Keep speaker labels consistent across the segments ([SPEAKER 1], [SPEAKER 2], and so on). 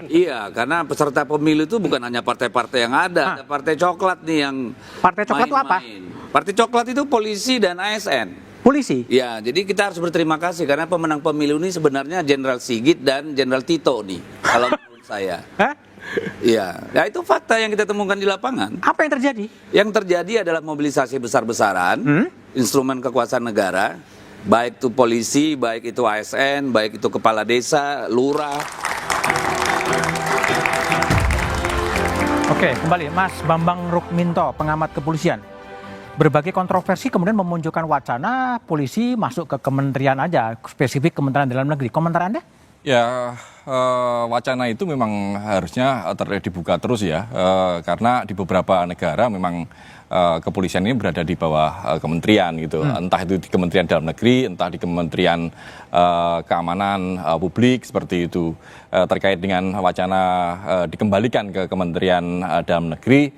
[SPEAKER 1] Iya, karena peserta pemilu itu bukan hanya partai-partai yang ada partai coklat nih yang
[SPEAKER 2] Partai coklat itu apa?
[SPEAKER 1] Partai coklat itu polisi dan ASN.
[SPEAKER 2] Polisi?
[SPEAKER 1] Ya, jadi kita harus berterima kasih karena pemenang pemilu ini sebenarnya Jenderal Sigit dan Jenderal Tito nih, kalau menurut saya.
[SPEAKER 2] Hah?
[SPEAKER 1] Iya, ya itu fakta yang kita temukan di lapangan.
[SPEAKER 2] Apa yang terjadi?
[SPEAKER 1] Yang terjadi adalah mobilisasi besar-besaran, instrumen kekuasaan negara, baik itu polisi, baik itu ASN, baik itu kepala desa, lurah.
[SPEAKER 2] Oke, kembali Mas Bambang Rukminto, pengamat kepolisian. Berbagai kontroversi kemudian memunculkan wacana polisi masuk ke kementerian aja, spesifik Kementerian Dalam Negeri. Komentar Anda?
[SPEAKER 3] Ya, wacana itu memang harusnya dibuka terus ya, karena di beberapa negara memang kepolisian ini berada di bawah kementerian gitu, entah itu di Kementerian Dalam Negeri, entah di Kementerian Keamanan Publik seperti itu. Terkait dengan wacana dikembalikan ke Kementerian Dalam Negeri,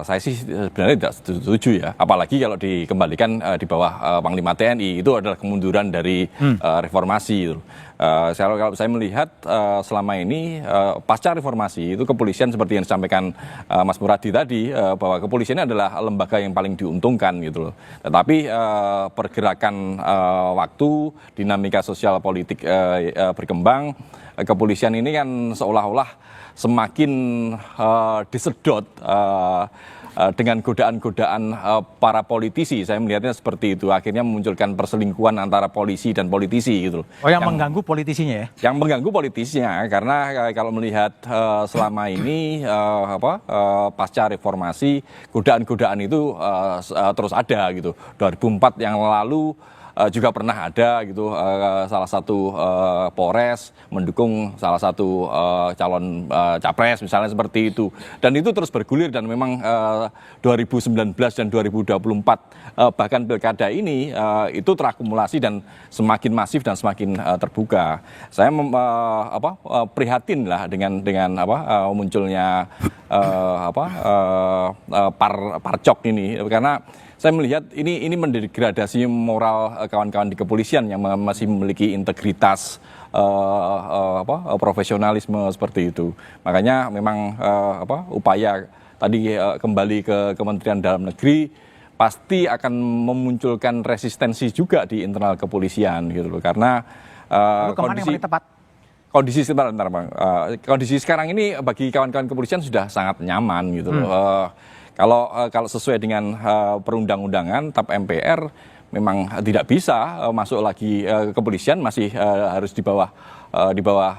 [SPEAKER 3] saya sih sebenarnya tidak setuju ya, apalagi kalau dikembalikan di bawah Panglima TNI, itu adalah kemunduran dari reformasi. Kalau saya melihat selama ini pasca reformasi itu kepolisian seperti yang disampaikan Mas Muradi tadi, bahwa kepolisian adalah lembaga yang paling diuntungkan gitu loh. Tetapi pergerakan waktu, dinamika sosial politik berkembang, kepolisian ini kan seolah-olah semakin disedot dengan godaan-godaan para politisi. Saya melihatnya seperti itu. Akhirnya memunculkan perselingkuhan antara polisi dan politisi gitu.
[SPEAKER 2] Oh, yang mengganggu politisinya ya? Yang
[SPEAKER 3] mengganggu politisinya, karena kalau melihat selama ini pasca reformasi, godaan-godaan itu terus ada gitu. 2004 yang lalu juga pernah ada gitu, salah satu Polres mendukung salah satu calon capres misalnya seperti itu, dan itu terus bergulir, dan memang 2019 dan 2024 bahkan pilkada ini itu terakumulasi dan semakin masif dan semakin terbuka. Saya prihatin lah dengan munculnya parcok ini, karena saya melihat ini mendegradasi moral kawan-kawan di kepolisian yang masih memiliki integritas, profesionalisme seperti itu. Makanya memang upaya tadi kembali ke Kementerian Dalam Negeri pasti akan memunculkan resistensi juga di internal kepolisian gitu loh, karena kondisi sekarang ini bagi kawan-kawan kepolisian sudah sangat nyaman gitu loh. Kalau sesuai dengan perundang-undangan TAP MPR memang tidak bisa masuk lagi kepolisian, masih harus di bawah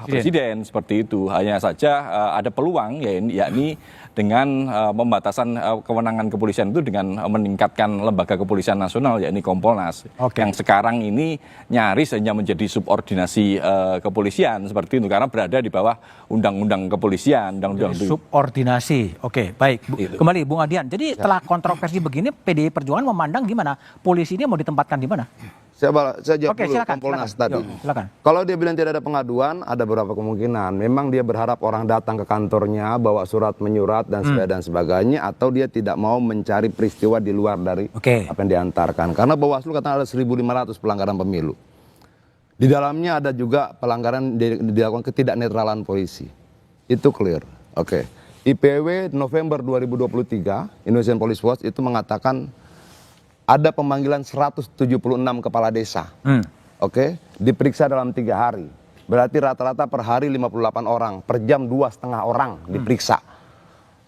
[SPEAKER 3] presiden seperti itu. Hanya saja ada peluang yakni dengan pembatasan kewenangan kepolisian itu dengan meningkatkan lembaga kepolisian nasional yakni Kompolnas. Yang sekarang ini nyaris hanya menjadi subordinasi kepolisian seperti itu, karena berada di bawah undang-undang kepolisian,
[SPEAKER 2] subordinasi. Oke, baik. Kembali Bung Adian. Jadi setelah kontroversi begini, PDI Perjuangan memandang gimana polisi ini mau ditempatkan di mana?
[SPEAKER 4] Saya jawab dulu Kompolnas tadi. Kalau dia bilang tidak ada pengaduan, ada beberapa kemungkinan. Memang dia berharap orang datang ke kantornya, bawa surat menyurat dan sebagainya, atau dia tidak mau mencari peristiwa di luar dari apa yang diantarkan. Karena Bawaslu katakan ada 1.500 pelanggaran pemilu. Di dalamnya ada juga pelanggaran dilakukan ketidaknetralan polisi. Itu clear. IPW November 2023, Indonesian Police Watch itu mengatakan ada pemanggilan 176 kepala desa. Diperiksa dalam 3 hari. Berarti rata-rata per hari 58 orang, per jam 2,5 orang diperiksa.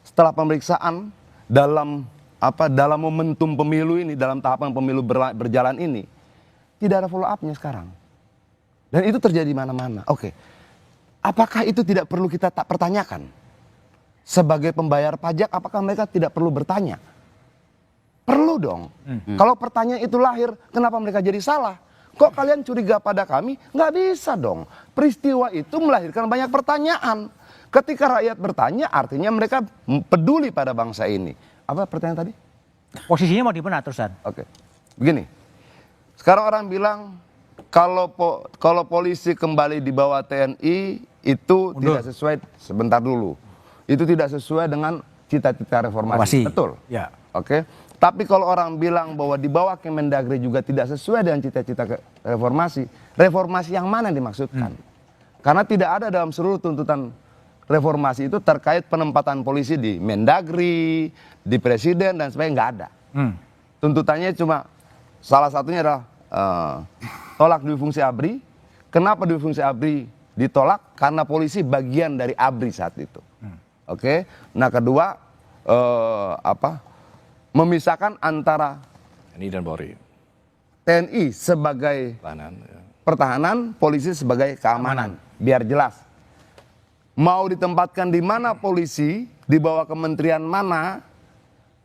[SPEAKER 4] Setelah pemeriksaan dalam momentum pemilu ini, dalam tahapan pemilu berjalan ini, tidak ada follow up-nya sekarang. Dan itu terjadi di mana-mana. Apakah itu tidak perlu kita tak pertanyakan? Sebagai pembayar pajak, apakah mereka tidak perlu bertanya? Perlu dong. Kalau pertanyaan itu lahir, kenapa mereka jadi salah? Kok kalian curiga pada kami? Nggak bisa dong. Peristiwa itu melahirkan banyak pertanyaan. Ketika rakyat bertanya, artinya mereka peduli pada bangsa ini. Apa pertanyaan tadi?
[SPEAKER 2] Posisinya mau di mana terusan?
[SPEAKER 4] Begini. Sekarang orang bilang kalau polisi kembali di bawah TNI itu tidak sesuai. Sebentar dulu. Itu tidak sesuai dengan cita-cita reformasi. Betul.
[SPEAKER 2] Ya.
[SPEAKER 4] Tapi kalau orang bilang bahwa di bawah Kemendagri juga tidak sesuai dengan cita-cita reformasi, reformasi yang mana yang dimaksudkan? Karena tidak ada dalam seluruh tuntutan reformasi itu terkait penempatan polisi di Mendagri, di Presiden dan sebagainya, nggak ada. Tuntutannya cuma salah satunya adalah tolak dui fungsi ABRI. Kenapa dui fungsi ABRI ditolak? Karena polisi bagian dari ABRI saat itu. Oke. Nah kedua memisahkan antara
[SPEAKER 3] TNI dan Polri.
[SPEAKER 4] TNI sebagai pertahanan, polisi sebagai keamanan. Biar jelas. Mau ditempatkan di mana polisi, di bawah kementerian mana,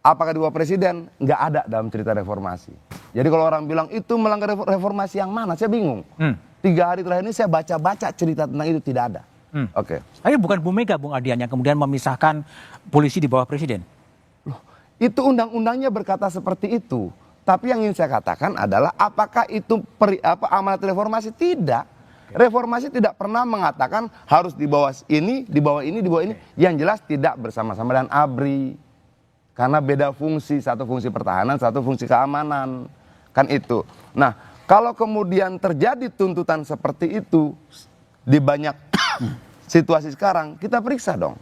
[SPEAKER 4] apakah di bawah presiden, nggak ada dalam cerita reformasi. Jadi kalau orang bilang itu melanggar reformasi yang mana, saya bingung. 3 hari terakhir ini saya baca-baca cerita tentang itu, tidak ada. Oke.
[SPEAKER 2] Tapi bukan Bu Mega, Bung Adian, yang kemudian memisahkan polisi di bawah presiden.
[SPEAKER 4] Loh, itu undang-undangnya berkata seperti itu. Tapi yang ingin saya katakan adalah apakah itu amanat reformasi? Tidak. Reformasi tidak pernah mengatakan harus di bawah ini, di bawah ini, di bawah ini. Yang jelas tidak bersama-sama dengan ABRI. Karena beda fungsi, satu fungsi pertahanan, satu fungsi keamanan. Kan itu. Nah, kalau kemudian terjadi tuntutan seperti itu di banyak situasi sekarang, kita periksa dong.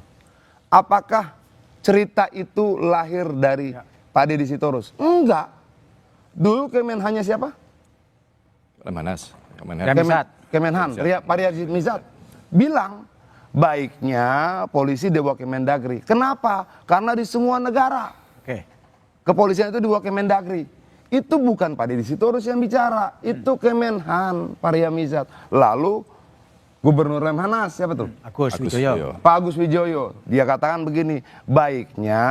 [SPEAKER 4] Apakah cerita itu lahir dari Pak Deddy Sitorus? Enggak. Dulu Kemenhannya siapa?
[SPEAKER 3] Lemhanas.
[SPEAKER 4] Kemenhan, Pak Riyad Mizat bilang baiknya polisi di bawah Kemendagri. Kenapa? Karena di semua negara kepolisian itu di bawah Kemendagri. Itu bukan Pak Deddy Sitorus yang bicara, itu Kemenhan, Pak Riyad Mizat. Lalu Gubernur Lemhanas siapa tuh?
[SPEAKER 2] Agus Wijoyo.
[SPEAKER 4] Pak Agus Wijoyo, dia katakan begini, baiknya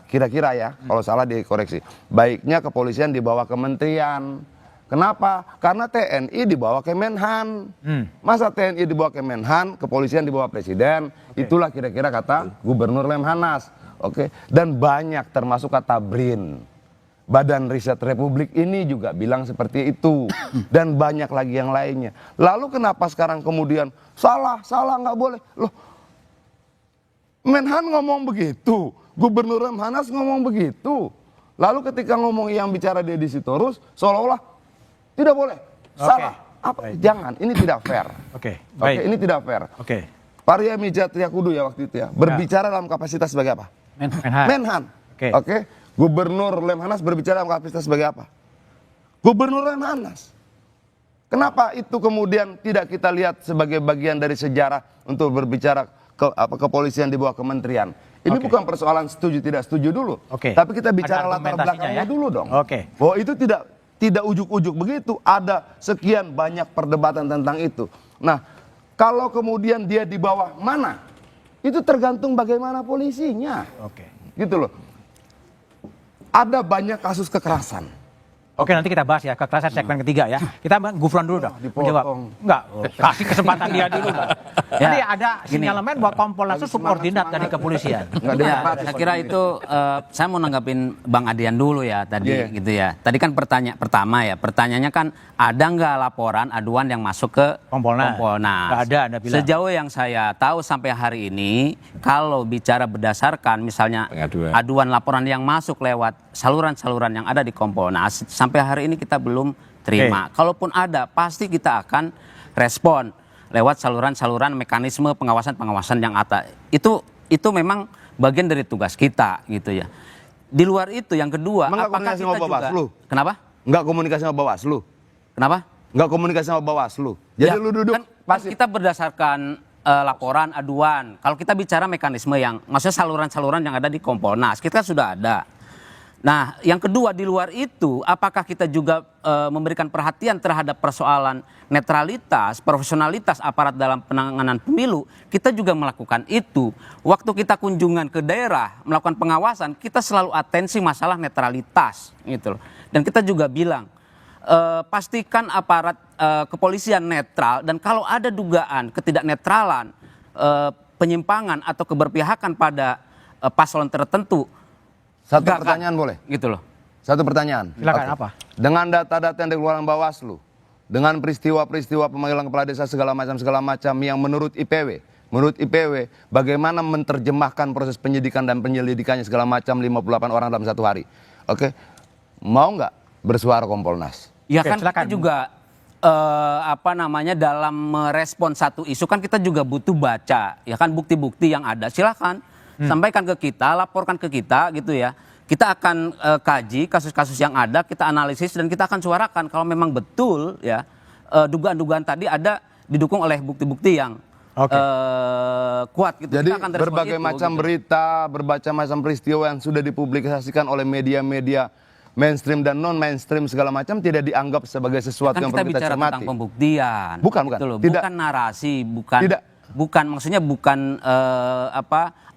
[SPEAKER 4] kira-kira ya, kalau salah dikoreksi, baiknya kepolisian di bawah kementerian. Kenapa? Karena TNI di bawah Kemenhan. Masa TNI di bawah Kemenhan, kepolisian di bawah presiden, itulah kira-kira kata Gubernur Lemhanas. Oke. Dan banyak termasuk kata BRIN. Badan Riset Republik ini juga bilang seperti itu. Dan banyak lagi yang lainnya. Lalu kenapa sekarang kemudian salah nggak boleh. Loh, Menhan ngomong begitu, Gubernur Lemhanas ngomong begitu. Lalu ketika ngomong yang bicara Deddy Sitorus, seolah-olah tidak boleh, salah. Apa? Jangan, ini tidak fair. Oke, ini tidak fair. Pak Riyad Mizat Triakudu ya waktu itu ya, berbicara dalam kapasitas sebagai apa? Menhan. Oke. Gubernur Lemhanas berbicara dalam kapasitas sebagai apa? Gubernur Lemhanas. Kenapa itu kemudian tidak kita lihat sebagai bagian dari sejarah untuk berbicara kepolisian di bawah kementerian? Ini bukan persoalan setuju tidak setuju dulu. Tapi kita bicara latar belakangnya dulu dong. Bahwa itu tidak ujuk-ujuk begitu. Ada sekian banyak perdebatan tentang itu. Nah, kalau kemudian dia di bawah mana? Itu tergantung bagaimana polisinya. Gitu loh. Ada banyak kasus kekerasan.
[SPEAKER 2] Nanti kita bahas ya kekerasan segmen ketiga ya. Kita Gufron dulu dong. Menjawab. Enggak, kasih kesempatan dia dulu. Jadi ada sinyalemen bahwa Kompolnas itu subordinat dari kepolisian.
[SPEAKER 5] Saya kira itu saya mau nanggapin Bang Adian dulu ya tadi gitu ya. Tadi kan pertanyaannya kan ada nggak laporan aduan yang masuk ke Kompolnas?
[SPEAKER 2] Nggak ada, Anda bilang.
[SPEAKER 5] Sejauh yang saya tahu sampai hari ini, kalau bicara berdasarkan misalnya aduan laporan yang masuk lewat saluran-saluran yang ada di Kompolnas, sampai hari ini kita belum terima. Kalaupun ada, pasti kita akan respon lewat saluran-saluran mekanisme pengawasan-pengawasan yang ada. Itu memang bagian dari tugas kita gitu ya. Di luar itu yang kedua, apakah kita juga kenapa?
[SPEAKER 4] Enggak komunikasi sama Bawaslu.
[SPEAKER 5] Kenapa?
[SPEAKER 4] Enggak komunikasi sama Bawaslu. Jadi lu duduk
[SPEAKER 5] kan kita berdasarkan laporan aduan. Kalau kita bicara mekanisme yang maksudnya saluran-saluran yang ada di Kompolnas, kita sudah ada. Nah, yang kedua di luar itu, apakah kita juga memberikan perhatian terhadap persoalan netralitas, profesionalitas aparat dalam penanganan pemilu? Kita juga melakukan itu. Waktu kita kunjungan ke daerah, melakukan pengawasan, kita selalu atensi masalah netralitas, gitu loh. Dan kita juga bilang, pastikan aparat kepolisian netral, dan kalau ada dugaan ketidaknetralan, penyimpangan atau keberpihakan pada paslon tertentu.
[SPEAKER 4] Satu pertanyaan boleh?
[SPEAKER 5] Gitu loh.
[SPEAKER 4] Satu pertanyaan.
[SPEAKER 2] Silakan, apa?
[SPEAKER 4] Dengan data-data yang dikeluarkan Bawaslu, dengan peristiwa-peristiwa pemanggilan kepala desa segala macam yang menurut IPW, bagaimana menerjemahkan proses penyidikan dan penyelidikannya segala macam 58 orang dalam satu hari. Oke. Mau nggak bersuara Kompolnas?
[SPEAKER 5] Ya kan kita juga dalam merespon satu isu kan kita juga butuh baca ya kan bukti-bukti yang ada. Silakan sampaikan ke kita, laporkan ke kita gitu ya. Kita akan kaji kasus-kasus yang ada, kita analisis dan kita akan suarakan kalau memang betul ya dugaan-dugaan tadi ada didukung oleh bukti-bukti yang kuat gitu.
[SPEAKER 4] Jadi
[SPEAKER 5] Kita akan
[SPEAKER 4] berbagai macam berita, berbagai macam peristiwa yang sudah dipublikasikan oleh media-media mainstream dan non mainstream segala macam tidak dianggap sebagai sesuatu yang perlu kita
[SPEAKER 5] bicara
[SPEAKER 4] cermati.
[SPEAKER 5] tentang pembuktian.
[SPEAKER 4] Bukan.
[SPEAKER 5] Gitu loh.
[SPEAKER 4] Tidak.
[SPEAKER 5] Bukan narasi, bukan
[SPEAKER 4] Tidak.
[SPEAKER 5] maksudnya bukan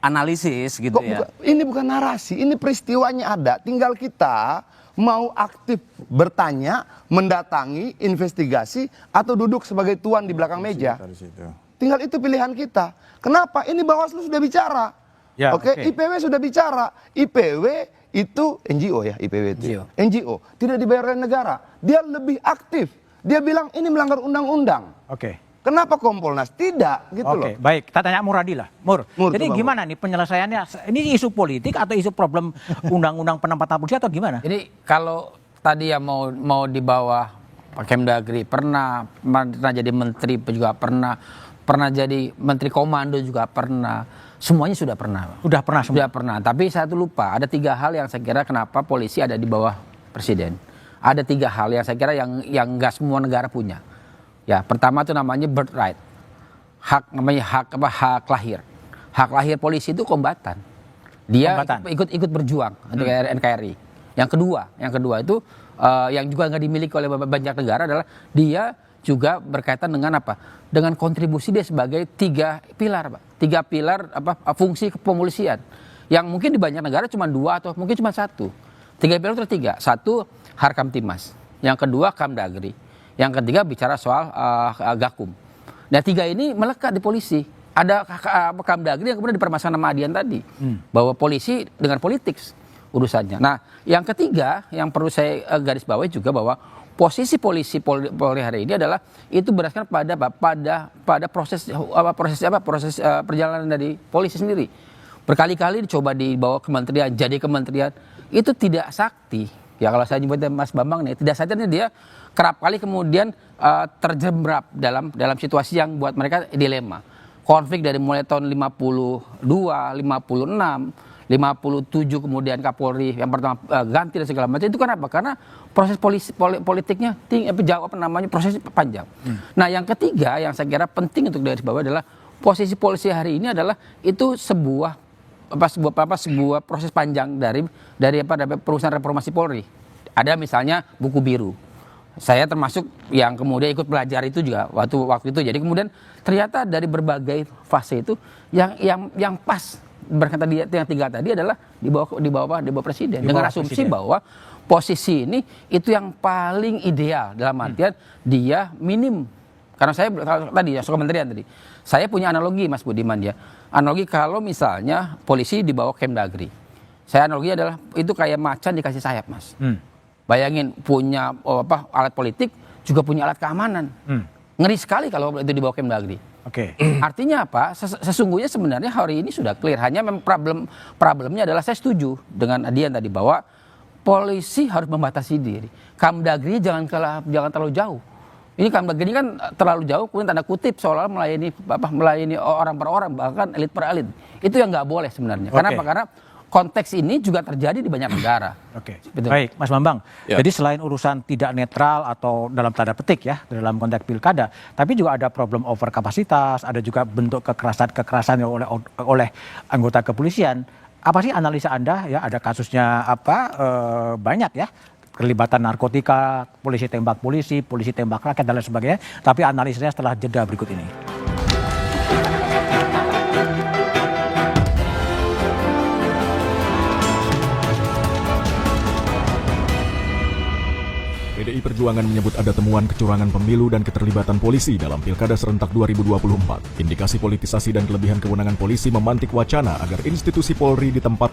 [SPEAKER 5] analisis gitu ya.
[SPEAKER 4] Ini bukan narasi, ini peristiwanya ada. Tinggal kita mau aktif bertanya, mendatangi, investigasi atau duduk sebagai tuan di belakang meja. Tinggal itu pilihan kita. Kenapa? Ini Bawaslu sudah bicara.
[SPEAKER 2] Ya,
[SPEAKER 4] Oke,
[SPEAKER 2] oke.
[SPEAKER 4] IPW sudah bicara. IPW itu NGO ya, IPW itu. NGO, tidak dibayar oleh negara. Dia lebih aktif. Dia bilang ini melanggar undang-undang.
[SPEAKER 2] Oke.
[SPEAKER 4] Kenapa Kompolnas tidak gitu loh.
[SPEAKER 2] Oke, baik. Kita tanya Muradi lah. Mur, jadi
[SPEAKER 4] coba,
[SPEAKER 2] gimana nih penyelesaiannya? Ini isu politik atau isu problem undang-undang penempatan polisi atau gimana?
[SPEAKER 6] Jadi kalau tadi ya mau di bawah Pak Kemdagri pernah jadi menteri juga pernah jadi menteri komando juga pernah. Semuanya sudah pernah.
[SPEAKER 2] Sudah pernah semua.
[SPEAKER 6] Sudah pernah. Tapi satu lupa, ada 3 hal yang saya kira kenapa polisi ada di bawah presiden. Ada 3 hal yang saya kira yang nggak semua negara punya. Ya, pertama itu namanya birthright. Hak lahir. Hak lahir polisi itu kombatan. Dia ikut berjuang untuk NKRI. Yang kedua itu yang juga nggak dimiliki oleh banyak negara adalah dia juga berkaitan dengan apa? Dengan kontribusi dia sebagai 3 pilar, Pak. 3 pilar fungsi kepolisian. Yang mungkin di banyak negara cuma 2 atau mungkin cuma 1. 3 pilar itu 3. 1 Harkamtimas. Yang kedua Kamdagri. Yang ketiga bicara soal Gakum. Nah 3 ini melekat di polisi. Ada Kamdagri yang kemudian dipermasalahkan sama Adian tadi. Bahwa polisi dengan politik urusannya. Nah yang ketiga yang perlu saya garis bawahi juga bahwa posisi polisi Polri hari ini adalah itu berdasarkan pada proses perjalanan dari polisi sendiri. Berkali-kali dicoba dibawa kementerian, jadi kementerian itu tidak sakti. Ya kalau saya nyebutnya Mas Bambang nih, tidak saktinya dia kerap kali kemudian terjebak dalam situasi yang buat mereka dilema. Konflik dari mulai tahun 52, 56, 57 kemudian Kapolri yang pertama ganti dan segala macam itu kan apa? Karena proses politiknya proses panjang. Nah, yang ketiga yang saya kira penting untuk garis bawah adalah posisi polisi hari ini adalah itu sebuah proses panjang dari perusahaan reformasi Polri. Ada misalnya buku biru. Saya termasuk yang kemudian ikut belajar itu juga waktu itu. Jadi kemudian ternyata dari berbagai fase itu yang pas berkata dia yang 3 tadi adalah di bawah presiden dengan asumsi bahwa posisi ini itu yang paling ideal dalam artian dia minim karena saya tadi ya kementerian tadi saya punya analogi Mas Budiman ya analogi kalau misalnya polisi di bawah Kemdagri saya analogi adalah itu kayak macan dikasih sayap Mas bayangin punya alat politik juga punya alat keamanan ngeri sekali kalau itu di bawah Kemdagri.
[SPEAKER 2] Oke.
[SPEAKER 6] Artinya apa? Sesungguhnya sebenarnya hari ini sudah clear. Hanya memang problemnya adalah saya setuju dengan Adian tadi bahwa polisi harus membatasi diri. Kamdagri jangan terlalu jauh. Ini Kamdagri kan terlalu jauh, kemudian tanda kutip seolah melayani orang per orang bahkan elit per elit. Itu yang nggak boleh sebenarnya. Kenapa? Karena konteks ini juga terjadi di banyak negara.
[SPEAKER 2] Oke. Baik, Mas Bambang.
[SPEAKER 3] Ya.
[SPEAKER 2] Jadi selain urusan tidak netral atau dalam tanda petik ya dalam konteks pilkada, tapi juga ada problem over kapasitas, ada juga bentuk kekerasan oleh anggota kepolisian. Apa sih analisa Anda ya? Ada kasusnya banyak ya. Kelibatan narkotika, polisi tembak rakyat dan lain sebagainya. Tapi analisanya setelah jeda berikut ini.
[SPEAKER 7] PDI Perjuangan menyebut ada temuan kecurangan pemilu dan keterlibatan polisi dalam Pilkada serentak 2024. Indikasi politisasi dan kelebihan kewenangan polisi memantik wacana agar institusi Polri ditempatkan